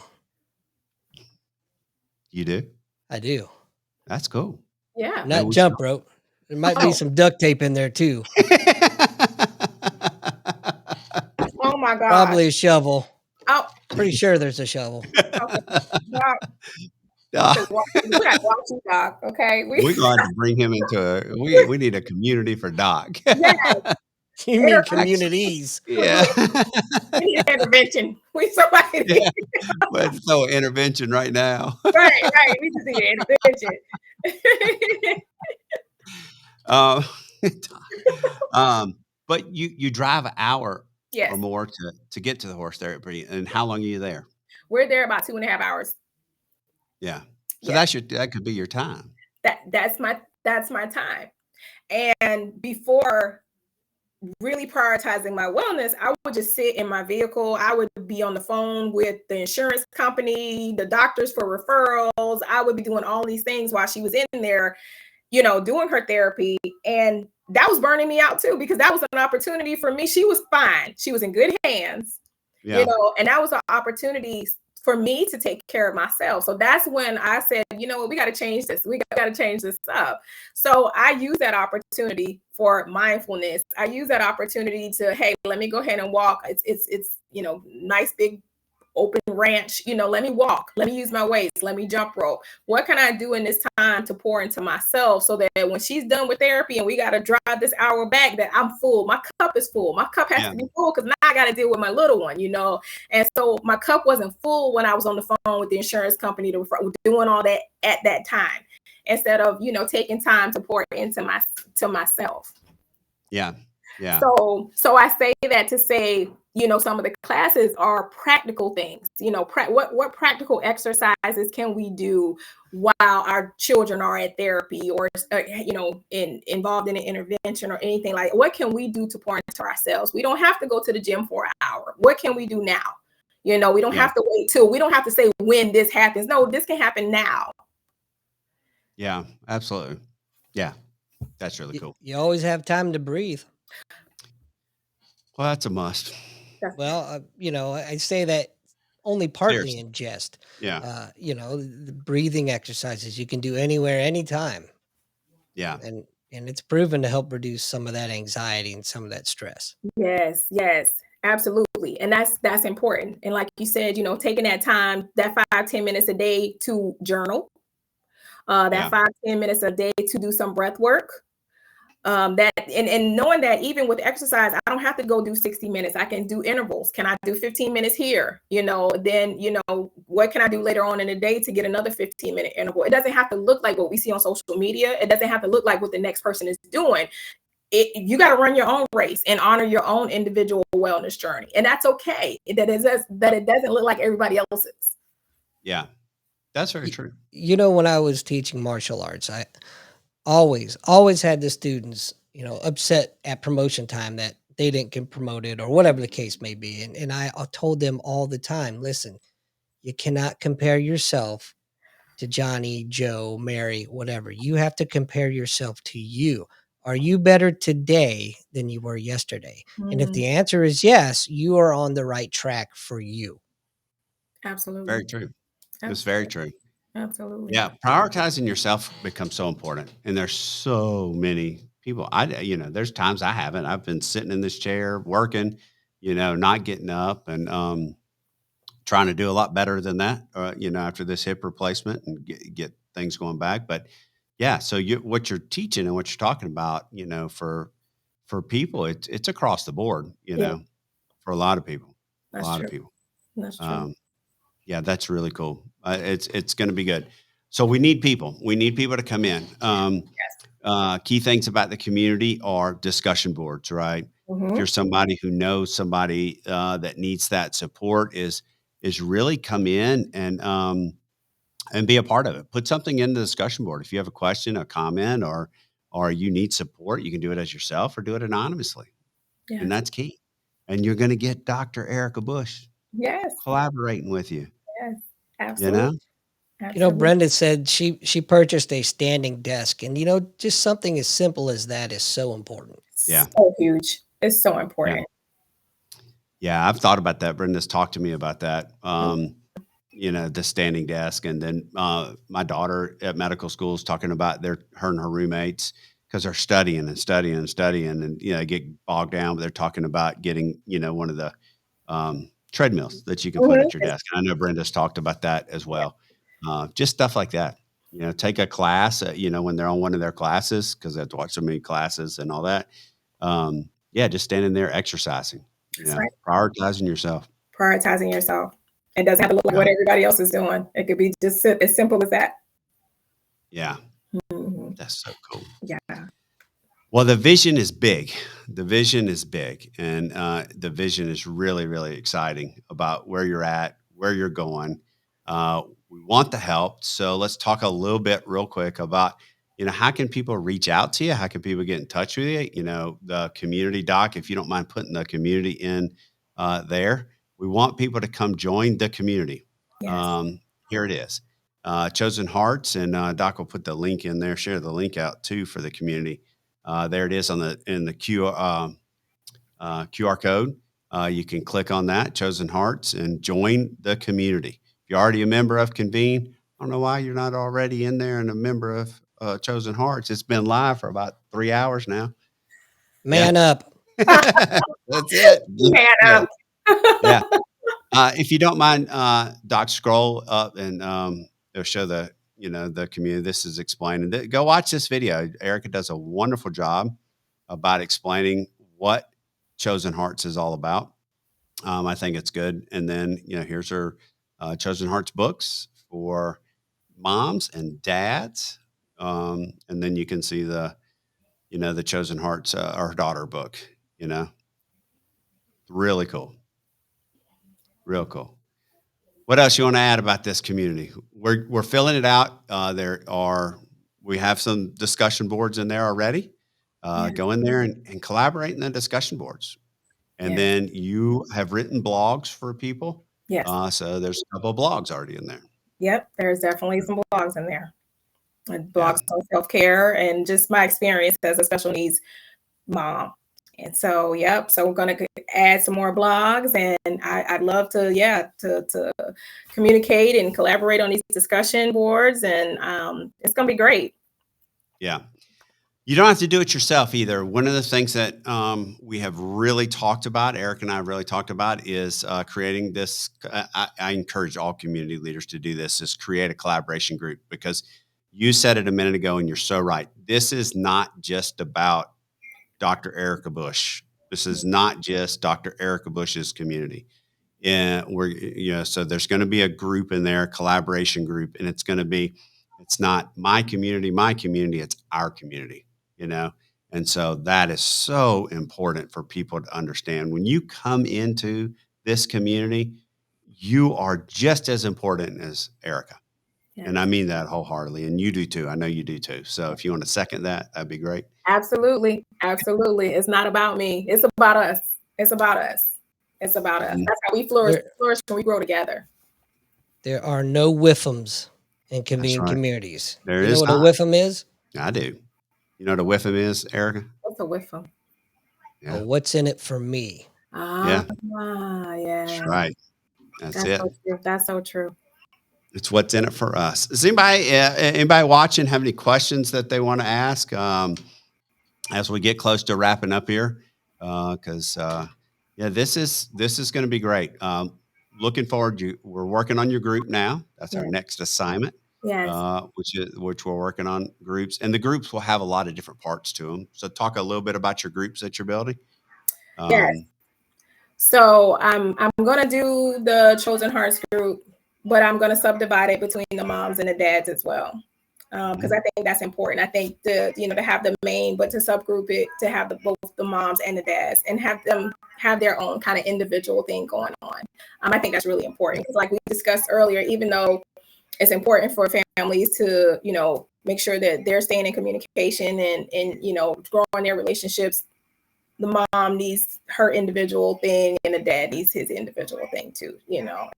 You do? I do. That's cool. yeah. Maybe Not we should. jump rope. There might be Oh, some duct tape in there too. oh my God. Probably a shovel. Oh, Pretty sure there's a shovel. okay. Doc, Ah, we got to watch you, Doc. Okay. we're going to bring him into we need a community for Doc. Yeah. You mean Actually, communities? yeah. We need an intervention. We somebody. Yeah. But so intervention right now. Right. We just need an intervention. Um, but you drive an hour or Yes, more to get to the horse therapy, and how long are you there? we're there about 2.5 hours. Yeah. So Yeah, that could be your time. that's my time. And before really prioritizing my wellness, I would just sit in my vehicle. I would be on the phone with the insurance company, the doctors for referrals. I would be doing all these things while she was in there, doing her therapy. And that was burning me out too, because that was an opportunity for me. She was fine. She was in good hands, Yeah. and that was an opportunity for me to take care of myself. So that's when I said, you know what, we got to change this. We got to change this up. So I use that opportunity for mindfulness. I use that opportunity to, hey, let me go ahead and walk. It's nice big open ranch, let me walk, let me use my weights, let me jump rope. What can I do in this time to pour into myself so that when she's done with therapy and we got to drive this hour back, that I'm full, my cup is full. My cup has to be full, because now I got to deal with my little one, And so my cup wasn't full when I was on the phone with the insurance company doing all that at that time, instead of, taking time to pour into myself. Yeah. Yeah. So I say that to say, some of the classes are practical things. What practical exercises can we do while our children are at therapy, or involved in an intervention or anything like? What can we do to pour into ourselves? We don't have to go to the gym for an hour. What can we do now? We don't have to wait till. We don't have to say when this happens. No, this can happen now. Yeah, absolutely. Yeah, that's really cool. You always have time to breathe. Well, that's a must. Well, I say that only partly Seriously. in jest. Yeah. The breathing exercises you can do anywhere, anytime. Yeah. And it's proven to help reduce some of that anxiety and some of that stress. Yes, absolutely. And that's important. And like you said, taking that time, that 5-10 minutes a day to journal, that 5-10 minutes a day to do some breath work. That and knowing that even with exercise, I don't have to go do 60 minutes. I can do intervals. Can I do 15 minutes here? Then, what can I do later on in the day to get another 15-minute interval? It doesn't have to look like what we see on social media. It doesn't have to look like what the next person is doing. You got to run your own race and honor your own individual wellness journey. And that's okay. That it doesn't look like everybody else's. Yeah, that's very true. When I was teaching martial arts, I always had the students, upset at promotion time that they didn't get promoted or whatever the case may be. And I told them all the time, listen, you cannot compare yourself to Johnny, Joe, Mary, whatever. You have to compare yourself to you. Are you better today than you were yesterday? And if the answer is yes, you are on the right track for you. Absolutely. Very true. It's very true. Absolutely. Yeah, prioritizing yourself becomes so important, and there's so many people. There's times I haven't. I've been sitting in this chair working, not getting up, and trying to do a lot better than that. After this hip replacement and get things going back. But yeah, so what you're teaching and what you're talking about, for people, it's across the board. For a lot of people, That's a lot true. of people. That's true. Yeah, that's really cool. It's going to be good. So we need people. We need people to come in. Key things about the community are discussion boards, right? If you're somebody who knows somebody that needs that support, is really come in and be a part of it. Put something in the discussion board. If you have a question, a comment, or you need support, you can do it as yourself or do it anonymously, and that's key. And you're going to get Dr. Erika Bush collaborating with you. Yes, absolutely. Brenda said she purchased a standing desk, and just something as simple as that is so important. Yeah. So huge. It's so important. Yeah, I've thought about that. Brenda's talked to me about that. The standing desk, and then my daughter at medical school is talking about her and her roommates, because they're studying and studying and studying, and get bogged down. But they're talking about getting one of the treadmills that you can put at your desk. And I know Brenda's talked about that as well. Just stuff like that. Take a class. When they're on one of their classes, because they have to watch so many classes and all that. Just standing there exercising. Prioritizing yourself. Prioritizing yourself. It doesn't have to look like what everybody else is doing. It could be just as simple as that. Yeah. That's so cool. Yeah. Well, the vision is big. The vision is big. And the vision is really, really exciting about where you're at, where you're going. We want the help. So let's talk a little bit real quick about, how can people reach out to you? How can people get in touch with you? The community doc, if you don't mind putting the community in there, we want people to come join the community. Yes. Here it is. Chosen Hearts, and Doc will put the link in there, share the link out too for the community. There it is in the QR code. You can click on that, Chosen Hearts, and join the community. If you're already a member of Convene, I don't know why you're not already in there and a member of Chosen Hearts. It's been live for about 3 hours now. Man up. That's it. Man Yeah. up. Yeah. If you don't mind, Doc, scroll up and it'll show the community. This is explaining. Go watch this video. Erika does a wonderful job about explaining what Chosen Hearts is all about. I think it's good. And then, here's her Chosen Hearts books for moms and dads. And then you can see the Chosen Hearts, our daughter book, really cool. Real cool. What else you want to add about this community? We're filling it out. We have some discussion boards in there already. Go in there and collaborate in the discussion boards. And then you have written blogs for people. Yes. So there's a couple of blogs already in there. Yep. There's definitely some blogs in there. Blogs on self-care and just my experience as a special needs mom. And so, so we're going to add some more blogs, and I'd love to communicate and collaborate on these discussion boards, and it's going to be great. Yeah. You don't have to do it yourself either. One of the things that we have really talked about, Eric and I have really talked about, is creating this. I encourage all community leaders to do this, is create a collaboration group, because you said it a minute ago, and you're so right. This is not just about Dr. Erika Bush. This is not just Dr. Erika Bush's community. And so there's going to be a group in there, a collaboration group, and it's not my community, it's our community, And so that is so important for people to understand. When you come into this community, you are just as important as Erika. And I mean that wholeheartedly. And you do too. I know you do too. So if you want to second that, that'd be great. Absolutely. Absolutely. It's not about me. It's about us. It's about us. It's about us. That's how we flourish when we grow together. There are no whiffums in convenient communities. There you is know what a whiffum is? I do. You know what a whiffum is, Erika? What's a whiffum? Yeah. Oh, what's in it for me? Yeah. That's right. That's it. So true. That's so true. It's what's in it for us. Does anybody watching have any questions that they want to ask as we get close to wrapping up here? Because this is going to be great. Looking forward. We're working on your group now. That's our next assignment. Yes. Which we're working on groups, and the groups will have a lot of different parts to them. So talk a little bit about your groups that you're building. Yes. So I'm going to do the Chosen Hearts group, but I'm going to subdivide it between the moms and the dads as well. Because I think that's important. I think to have the main, but to subgroup it, to have both the moms and the dads, and have them have their own kind of individual thing going on. I think that's really important, because like we discussed earlier, even though it's important for families to, make sure that they're staying in communication and growing their relationships, the mom needs her individual thing and the dad needs his individual thing too,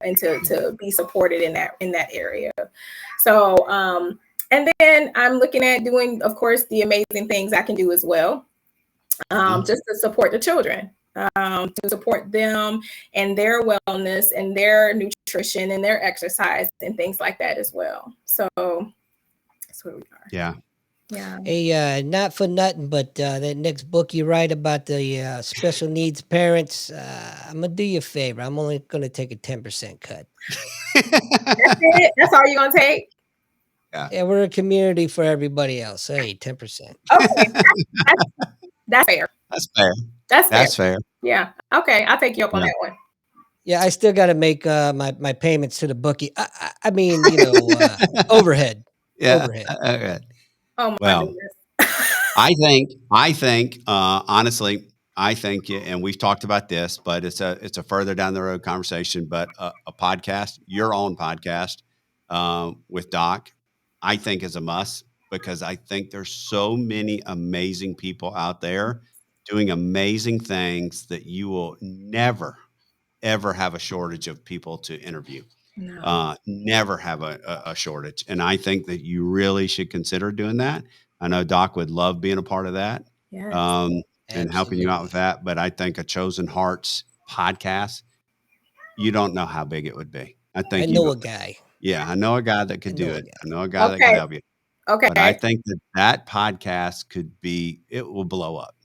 and to be supported in that area. So, and then I'm looking at doing, of course, the amazing things I can do as well, just to support the children, to support them and their wellness and their nutrition and their exercise and things like that as well. So that's where we are. Yeah. Yeah. Hey, not for nothing, but that next book you write about the special needs parents, I'm gonna do you a favor. I'm only gonna take a 10% cut. That's it? That's all you're gonna take? Yeah, we're a community for everybody else. Hey, 10%. Okay. That's fair. That's fair. That's fair. Yeah. Okay. I'll take you up on that one. Yeah, I still got to make my payments to the bookie. I mean, overhead. Yeah. Overhead. Okay. Oh my goodness. I think, honestly, and we've talked about this, but it's a further down the road conversation, but a podcast, your own podcast, with Doc, I think is a must. because I think there's so many amazing people out there doing amazing things that you will never, ever have a shortage of people to interview. No. Never have a shortage. And I think that you really should consider doing that. I know Doc would love being a part of that, Yes. um, and helping you out with Absolutely. that. But I think a Chosen Hearts podcast, you don't know how big it would be. I I think you, know a guy. yeah, I know a guy that I could do know a it. guy. I know a guy that could Okay. help you. But I Okay. think that that podcast could be, it will blow up.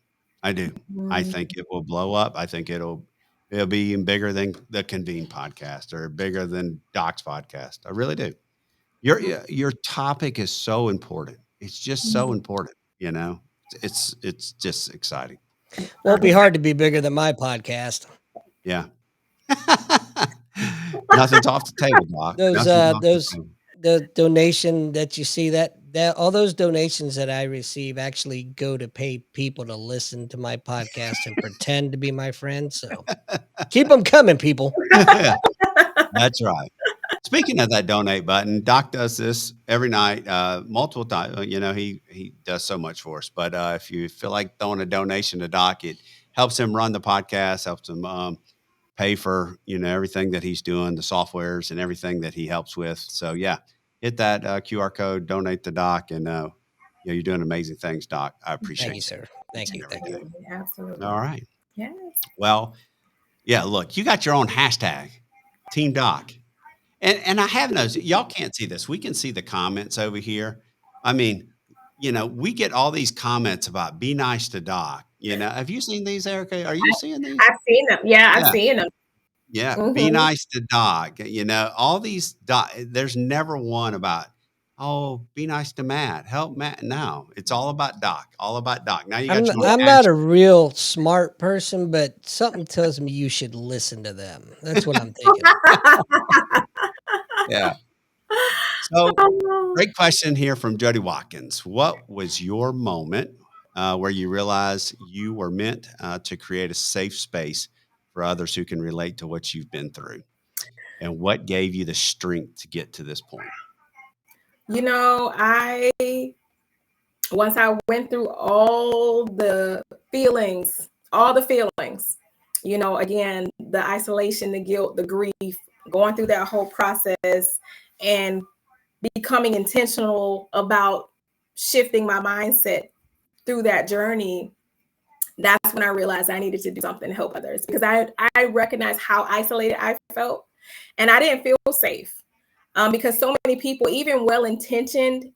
I do. I Mm, think it will blow up. I think it'll be even bigger than the Convene podcast or bigger than Doc's podcast. I really do. Your topic is so important. It's just so mm. important, you know. It's just exciting. Won't be hard to be bigger than my podcast. Yeah. Nothing's off the table, Doc. Those Nothing's off the those table. the donation that you see, that all those donations that I receive actually go to pay people to listen to my podcast and pretend to be my friends. So keep them coming, people. That's right. Speaking of that donate button, Doc does this every night, multiple times. You know, he does so much for us. But if you feel like throwing a donation to Doc, it helps him run the podcast, helps him pay for everything that he's doing, the softwares and everything that he helps with. So yeah, hit that QR code, donate to Doc, and you're doing amazing things, Doc. I Thank you, appreciate you sir. each Thank and you. every Thank you. day. Absolutely. Absolutely. All right. Yes. Well, yeah. Look, you got your own hashtag, Team Doc. And I have noticed, y'all can't see this. We can see the comments over here. I mean, we get all these comments about be nice to Doc. Have you seen these, Erica? Are you seeing these? I've seen them. Yeah, I've Yeah. seen them. Yeah. Be Mhm. nice to Doc. All these Doc, there's never one about, oh, be nice to Matt. Help Matt. No, it's all about Doc. All about Doc. Now you got your own I'm not hash. a real smart person, but something tells me you should listen to them. That's what I'm thinking. Yeah. So Oh, great question here from Jody Watkins. What was your moment where you realized you were meant to create a safe space for others who can relate to what you've been through? And what gave you the strength to get to this point? I once I went through all the feelings, again, the isolation, the guilt, the grief, going through that whole process and becoming intentional about shifting my mindset through that journey. That's when I realized I needed to do something to help others because I recognized how isolated I felt and I didn't feel safe because so many people, even well-intentioned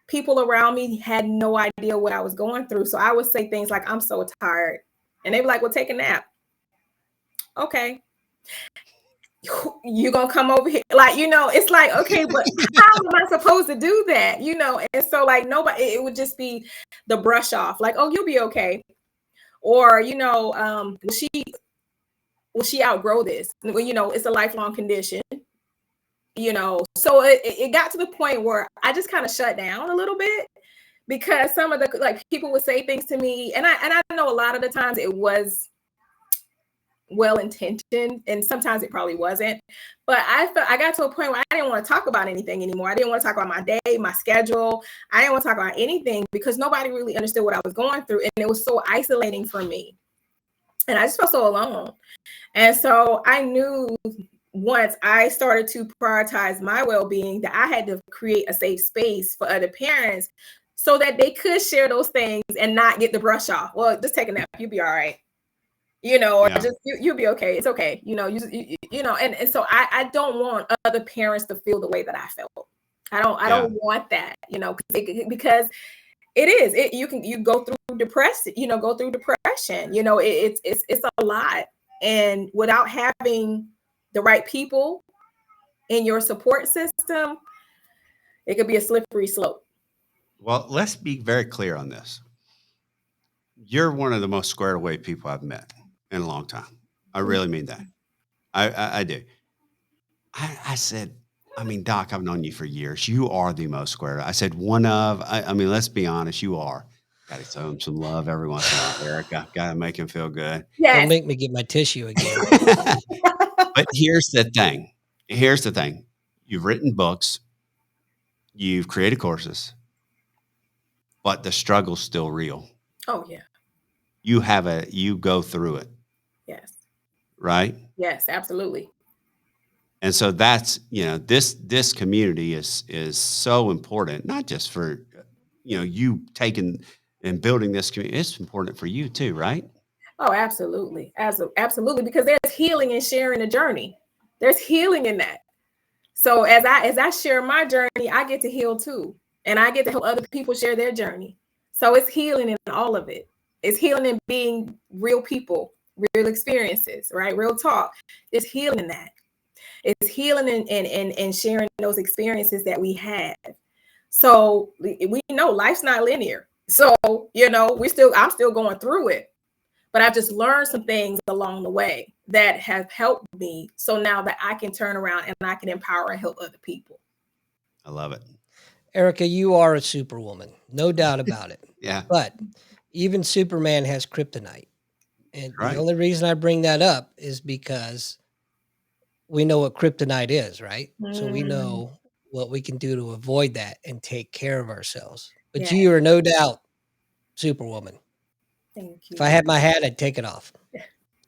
people around me, had no idea what I was going through. So I would say things like, I'm so tired. And they'd be like, well, take a nap. Okay. You gonna come over here? Like, it's like, okay, but how am I supposed to do that? And so like nobody, it would just be the brush off, like, oh, you'll be okay. Or, will she outgrow this? Well, it's a lifelong condition. So it got to the point where I just kind of shut down a little bit because some of the like people would say things to me, and I know a lot of the times it was well intentioned, and sometimes it probably wasn't. But I got to a point where I didn't want to talk about anything anymore. I didn't want to talk about my day, my schedule. I didn't want to talk about anything because nobody really understood what I was going through, and it was so isolating for me. And I just felt so alone. And so I knew once I started to prioritize my well-being that I had to create a safe space for other parents so that they could share those things and not get the brush off. Well, just take a nap, you'll be all right. Or Yeah. just you'll be okay. It's okay. And so I don't want other parents to feel the way that I felt. I don't want that, because you go through depression, it's a lot. And without having the right people in your support system, it could be a slippery slope. Well, let's be very clear on this. You're one of the most squared away people I've met in a long time. I really mean that. I do. I said, I mean, Doc, I've known you for years. You are the most squared. I said, I mean, let's be honest, you are. Got to show him some love every once in a while, Erica. Got to make him feel good. Don't Yes. make me get my tissue again. But here's the thing. Here's the thing. You've written books. You've created courses. but the struggle's still real. Oh yeah. You go through it, Yes. right? Yes, absolutely. And so that's, this community is so important, not just for, you taking and building this community. It's important for you too, right? Oh, absolutely. Absolutely, because there's healing in sharing the journey. There's healing in that. So as I share my journey, I get to heal too. And I get to help other people share their journey. So it's healing in all of it. It's healing in being real people, real experiences, right? Real talk. It's healing in that. It's healing and sharing those experiences that we have. So we know life's not linear. So, I'm still going through it, but I just learned some things along the way that have helped me. So now that I can turn around and I can empower and help other people. I love it. Erika, you are a superwoman, no doubt about it. Yeah. But even Superman has kryptonite. And the Right. only reason I bring that up is because we know what kryptonite is, right? So we know what we can do to avoid that and take care of ourselves. But Yeah. you are no doubt superwoman. Thank you. If I had my hat, I'd take it off.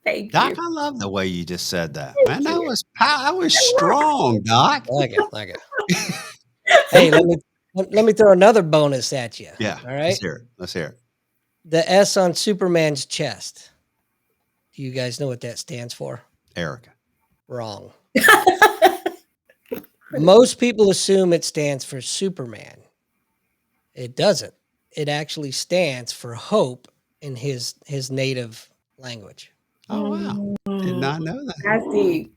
Thank Doc, you. I love the way you just said that. Thank Man, you. that was strong, Doc. Like it. Hey, let me throw another bonus at you. Yeah. All right. Let's hear it. Let's hear it. The S on Superman's chest. Do you guys know what that stands for? Erika. Wrong. Most people assume it stands for Superman. It doesn't. It actually stands for hope in his native language. Oh, wow. Did not know that. That's deep.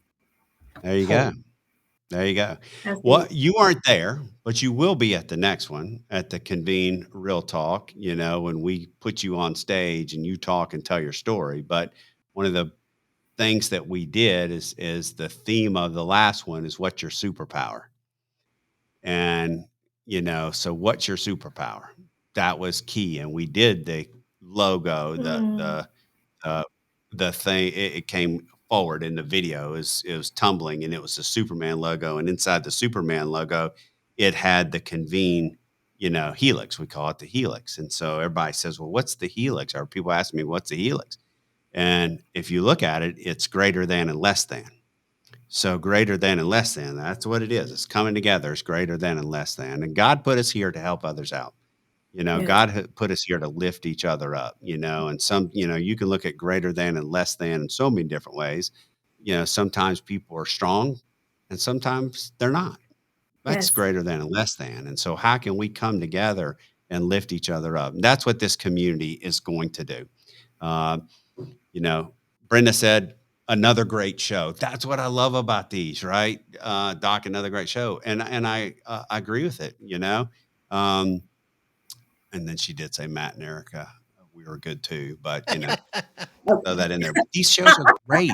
There you Hope. go. There you go. That's Well, deep. you aren't there, but you will be at the next one at the Convene Real Talk, when we put you on stage and you talk and tell your story. But one of the things that we did is the theme of the last one is what's your superpower? And, so what's your superpower? That was key. And we did the logo, uh, the thing, it came forward in the video. It was tumbling and it was the Superman logo. And inside the Superman logo, it had the Convene, helix. We call it the helix. And so everybody says, well, what's the helix? Or people ask me, what's the helix? And if you look at it, it's greater than and less than. So greater than and less than, that's what it is. It's coming together. It's greater than and less than. And God put us here to help others out. Yes. God put us here to lift each other up, and you can look at greater than and less than in so many different ways. Sometimes people are strong and sometimes they're not. That's Yes. greater than and less than. And so how can we come together and lift each other up? And that's what this community is going to do. Uh, Brenda said, another great show. That's what I love about these, right? Doc, another great show. And I agree with it, Um, and then she did say Matt and Erika, we were good too, but throw that in there. But these shows are great.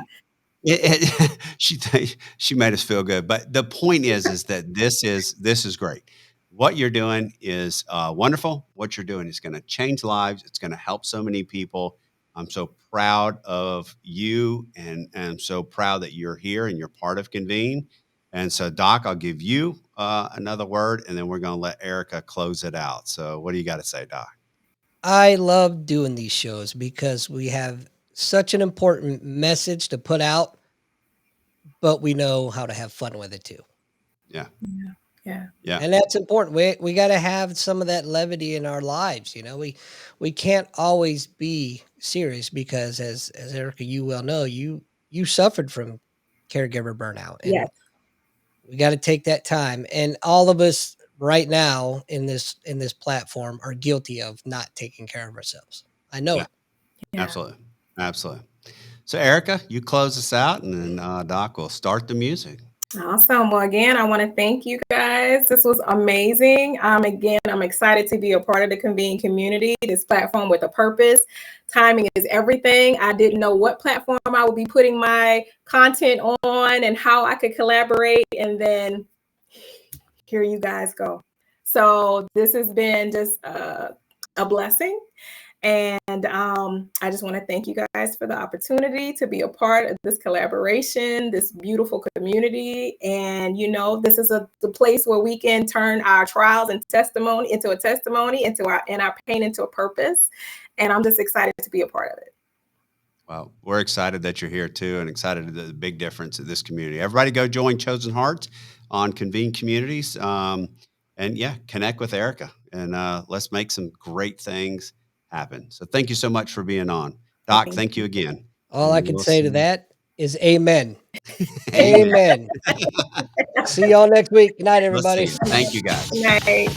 She made us feel good. But the point is that this is great. What you're doing is wonderful. What you're doing is going to change lives. It's going to help so many people. I'm so proud of you, and I'm so proud that you're here and you're part of Convene. And so, Doc, I'll give you another word, and then we're going to let Erika close it out. So, what do you got to say, Doc? I love doing these shows because we have such an important message to put out, but we know how to have fun with it too. Yeah. Yeah. Yeah. And that's important. We got to have some of that levity in our lives. We can't always be serious because as Erika, you well know, you suffered from caregiver burnout. And Yes. we got to take that time. And all of us right now in this platform are guilty of not taking care of ourselves. I know Yeah. it. Yeah. Absolutely. So, Erika, you close us out, and then Doc will start the music. Awesome. Well, again, I want to thank you guys. This was amazing. Again, I'm excited to be a part of the Convene community, this platform with a purpose. Timing is everything. I didn't know what platform I would be putting my content on and how I could collaborate. And then here you guys go. So this has been just a blessing. And I just want to thank you guys for the opportunity to be a part of this collaboration, this beautiful community. And, you know, this is the place where we can turn our trials and testimony into a testimony, and our pain into a purpose. And I'm just excited to be a part of it. Well, we're excited that you're here too, and excited at the big difference in this community. Everybody go join Chosen Hearts on Convene Communities. And yeah, connect with Erika, and let's make some great things happen. So thank you so much for being on. Doc, thank you again. All I And can we'll say see to you. that is amen. Amen. Amen. See y'all next week. Good night, We'll see everybody. you. Thank you, guys. Good night.